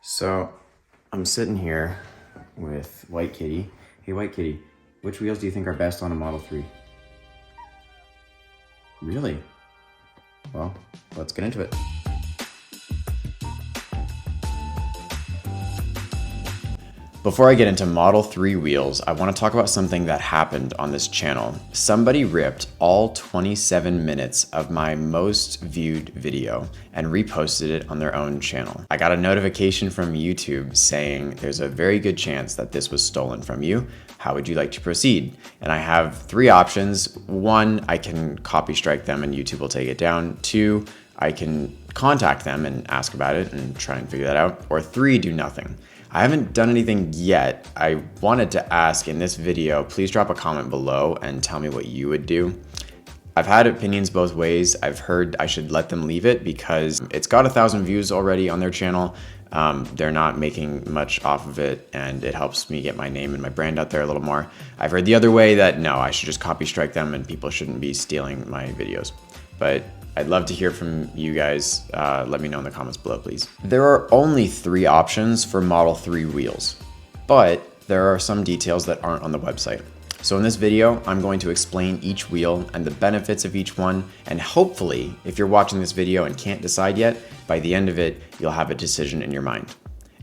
So I'm sitting here with White Kitty. Hey, White Kitty, which wheels do you think are best on a Model 3? Really? Well, let's get into it. Before I get into Model 3 wheels, I want to talk about something that happened on this channel. Somebody ripped all 27 minutes of my most viewed video and reposted it on their own channel. I got a notification from YouTube saying there's a very good chance that this was stolen from you. How would you like to proceed? And I have three options. One, I can copy strike them and YouTube will take it down. Two, I can contact them and ask about it and try and figure that out. Or three, do nothing. I haven't done anything yet. I wanted to ask in this video, please drop a comment below and tell me what you would do. I've had opinions both ways. I've heard I should let them leave it because it's got 1,000 views already on their channel. They're not making much off of it and it helps me get my name and my brand out there a little more. I've heard the other way that no, I should just copy strike them and people shouldn't be stealing my videos. But I'd love to hear from you guys. Let me know in the comments below, please. There are only 3 options for Model 3 wheels, but there are some details that aren't on the website. So in this video, I'm going to explain each wheel and the benefits of each one, and hopefully, if you're watching this video and can't decide yet, by the end of it, you'll have a decision in your mind.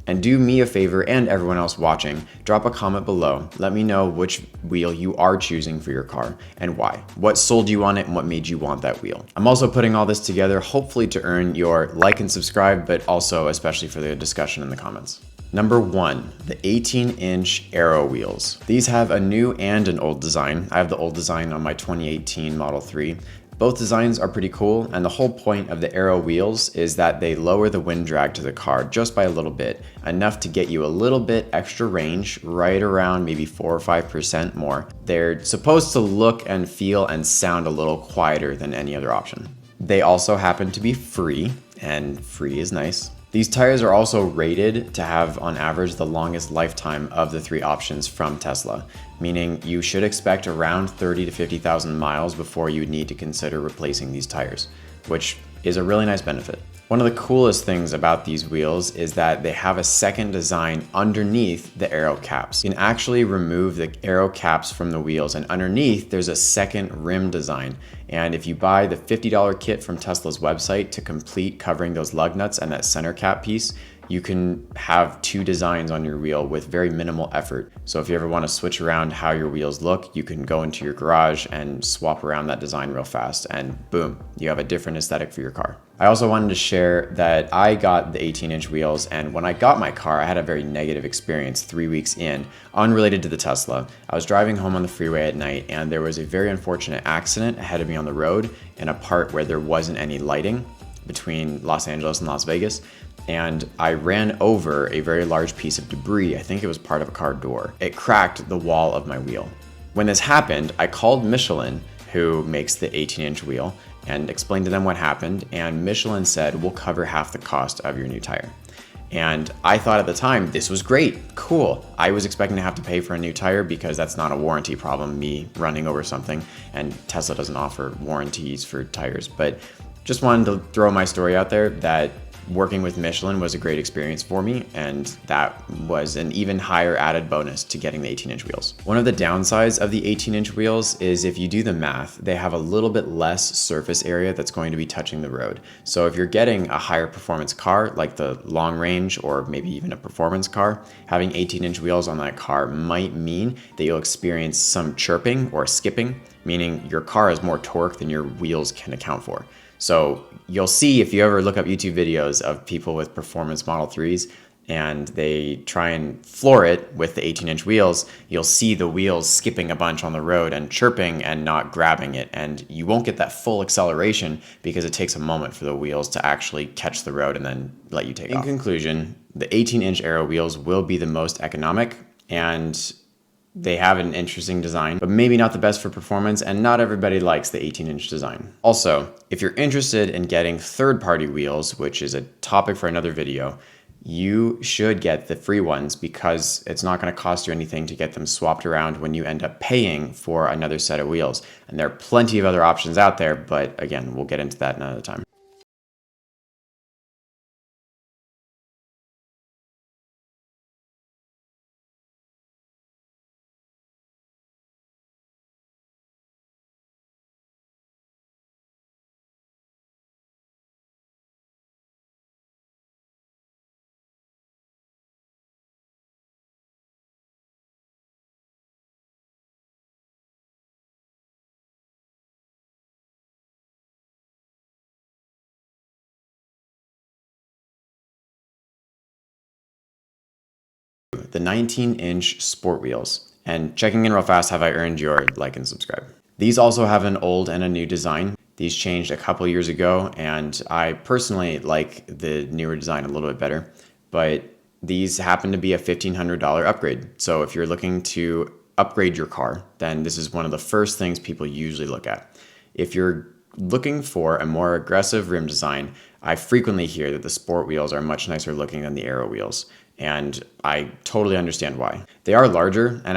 And do me a favor and everyone else watching, drop a comment below. Let me know which wheel you are choosing for your car and why. What sold you on it and what made you want that wheel. I'm also putting all this together hopefully to earn your like and subscribe, but also especially for the discussion in the comments. Number 1, the 18-inch Aero Wheels. These have a new and an old design. I have the old design on my 2018 Model 3. Both designs are pretty cool, and the whole point of the Aero Wheels is that they lower the wind drag to the car just by a little bit, enough to get you a little bit extra range, right around maybe 4 or 5% more. They're supposed to look and feel and sound a little quieter than any other option. They also happen to be free, and free is nice. These tires are also rated to have, on average, the longest lifetime of the 3 options from Tesla, meaning you should expect around 30 to 50,000 miles before you would need to consider replacing these tires, which is a really nice benefit. One of the coolest things about these wheels is that they have a second design underneath the aero caps. You can actually remove the aero caps from the wheels, and underneath there's a second rim design. And if you buy the $50 kit from Tesla's website to complete covering those lug nuts and that center cap piece, you can have 2 designs on your wheel with very minimal effort. So if you ever want to switch around how your wheels look, you can go into your garage and swap around that design real fast, and boom, you have a different aesthetic for your car. I also wanted to share that I got the 18-inch wheels, and when I got my car, I had a very negative experience 3 weeks in, unrelated to the Tesla. I was driving home on the freeway at night, and there was a very unfortunate accident ahead of me on the road in a part where there wasn't any lighting between Los Angeles and Las Vegas. And I ran over a very large piece of debris. I think it was part of a car door. It cracked the wall of my wheel. When this happened, I called Michelin, who makes the 18-inch wheel, and explained to them what happened, and Michelin said, we'll cover half the cost of your new tire. And I thought at the time, this was great, cool. I was expecting to have to pay for a new tire because that's not a warranty problem, me running over something, and Tesla doesn't offer warranties for tires. But just wanted to throw my story out there that working with Michelin was a great experience for me, and that was an even higher added bonus to getting the 18-inch wheels. One of the downsides of the 18-inch wheels is if you do the math, they have a little bit less surface area that's going to be touching the road. So if you're getting a higher performance car, like the long range or maybe even a performance car, having 18-inch wheels on that car might mean that you'll experience some chirping or skipping, meaning your car has more torque than your wheels can account for. So you'll see if you ever look up YouTube videos of people with performance Model 3s and they try and floor it with the 18-inch wheels, you'll see the wheels skipping a bunch on the road and chirping and not grabbing it. And you won't get that full acceleration because it takes a moment for the wheels to actually catch the road and then let you take off. In conclusion, the 18-inch Aero wheels will be the most economic, and they have an interesting design, but maybe not the best for performance, and not everybody likes the 18-inch design. Also, if you're interested in getting third-party wheels, which is a topic for another video, you should get the free ones because it's not going to cost you anything to get them swapped around when you end up paying for another set of wheels. And there are plenty of other options out there, but again, we'll get into that another time. the 19-inch sport wheels. And checking in real fast, have I earned your like and subscribe? These also have an old and a new design. These changed a couple years ago, and I personally like the newer design a little bit better, but these happen to be a $1,500 upgrade. So if you're looking to upgrade your car, then this is one of the first things people usually look at. If you're looking for a more aggressive rim design, I frequently hear that the sport wheels are much nicer looking than the Aero wheels, and I totally understand why. They are larger, and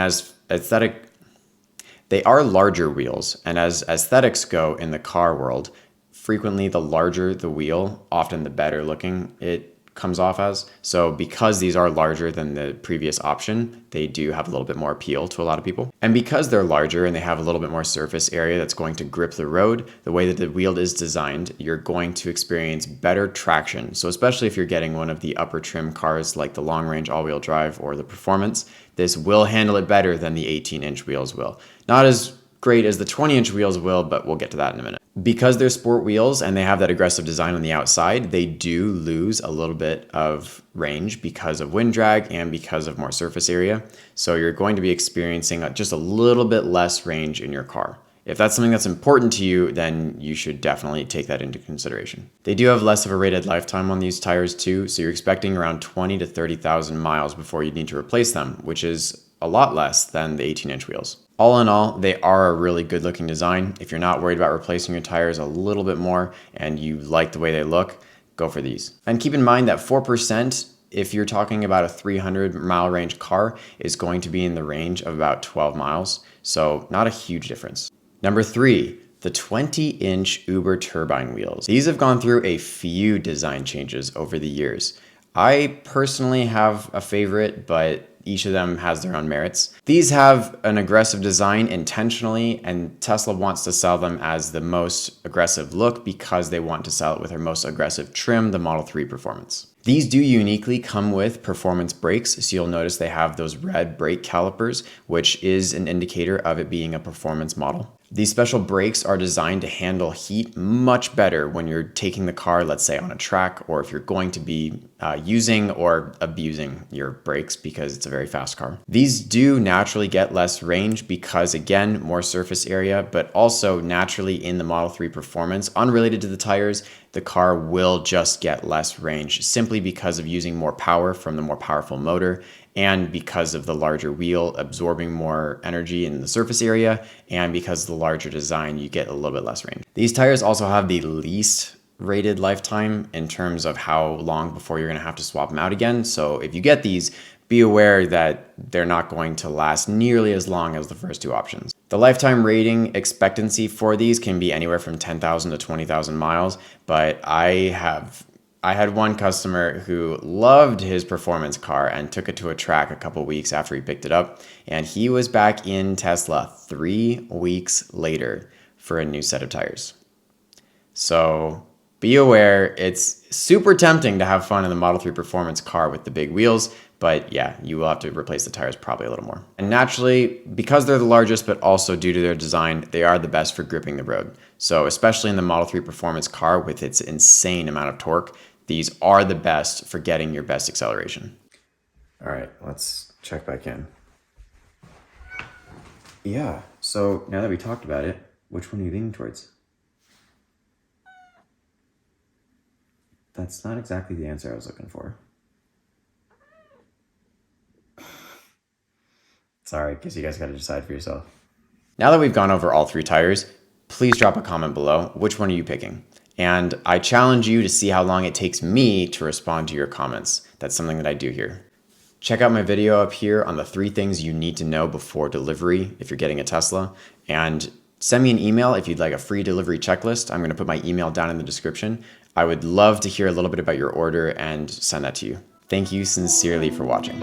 they are larger wheels, and as aesthetics go in the car world, frequently the larger the wheel, often the better looking it comes off as. So because these are larger than the previous option, they do have a little bit more appeal to a lot of people. And because they're larger and they have a little bit more surface area that's going to grip the road, the way that the wheel is designed, you're going to experience better traction. So especially if you're getting one of the upper trim cars like the long range all-wheel drive or the performance, this will handle it better than the 18-inch wheels will. Not as great as the 20-inch wheels will, but we'll get to that in a minute. Because they're sport wheels and they have that aggressive design on the outside, they do lose a little bit of range because of wind drag and because of more surface area. So you're going to be experiencing just a little bit less range in your car. If that's something that's important to you, then you should definitely take that into consideration. They do have less of a rated lifetime on these tires too, so you're expecting around 20 to 30,000 miles before you need to replace them, which is a lot less than the 18-inch wheels. All in all, they are a really good looking design. If you're not worried about replacing your tires a little bit more and you like the way they look, go for these. And keep in mind that 4%, if you're talking about a 300-mile range car, is going to be in the range of about 12 miles. So not a huge difference. Number 3, the 20-inch Uberturbine wheels. These have gone through a few design changes over the years. I personally have a favorite, but each of them has their own merits. These have an aggressive design intentionally, and Tesla wants to sell them as the most aggressive look because they want to sell it with their most aggressive trim, the Model 3 Performance. These do uniquely come with performance brakes, so you'll notice they have those red brake calipers, which is an indicator of it being a performance model. These special brakes are designed to handle heat much better when you're taking the car, let's say on a track, or if you're going to be using or abusing your brakes because it's a very fast car. These do naturally get less range because, again, more surface area, but also naturally in the Model 3 Performance, unrelated to the tires, the car will just get less range simply because of using more power from the more powerful motor and because of the larger wheel absorbing more energy in the surface area, and because of the larger design, you get a little bit less range. These tires also have the least rated lifetime in terms of how long before you're gonna have to swap them out again. So if you get these, be aware that they're not going to last nearly as long as the first two options. The lifetime rating expectancy for these can be anywhere from 10,000 to 20,000 miles, but I had one customer who loved his performance car and took it to a track a couple weeks after he picked it up, and he was back in Tesla 3 weeks later for a new set of tires. So be aware, it's super tempting to have fun in the Model 3 Performance car with the big wheels, but yeah, you will have to replace the tires probably a little more. And naturally, because they're the largest, but also due to their design, they are the best for gripping the road. So especially in the Model 3 Performance car with its insane amount of torque, these are the best for getting your best acceleration. All right, let's check back in. Yeah, so now that we talked about it, which one are you leaning towards? That's not exactly the answer I was looking for. Sorry, guess you guys gotta decide for yourself. Now that we've gone over all 3 tires, please drop a comment below. Which one are you picking? And I challenge you to see how long it takes me to respond to your comments. That's something that I do here. Check out my video up here on the 3 things you need to know before delivery if you're getting a Tesla. And send me an email if you'd like a free delivery checklist. I'm gonna put my email down in the description. I would love to hear a little bit about your order and send that to you. Thank you sincerely for watching.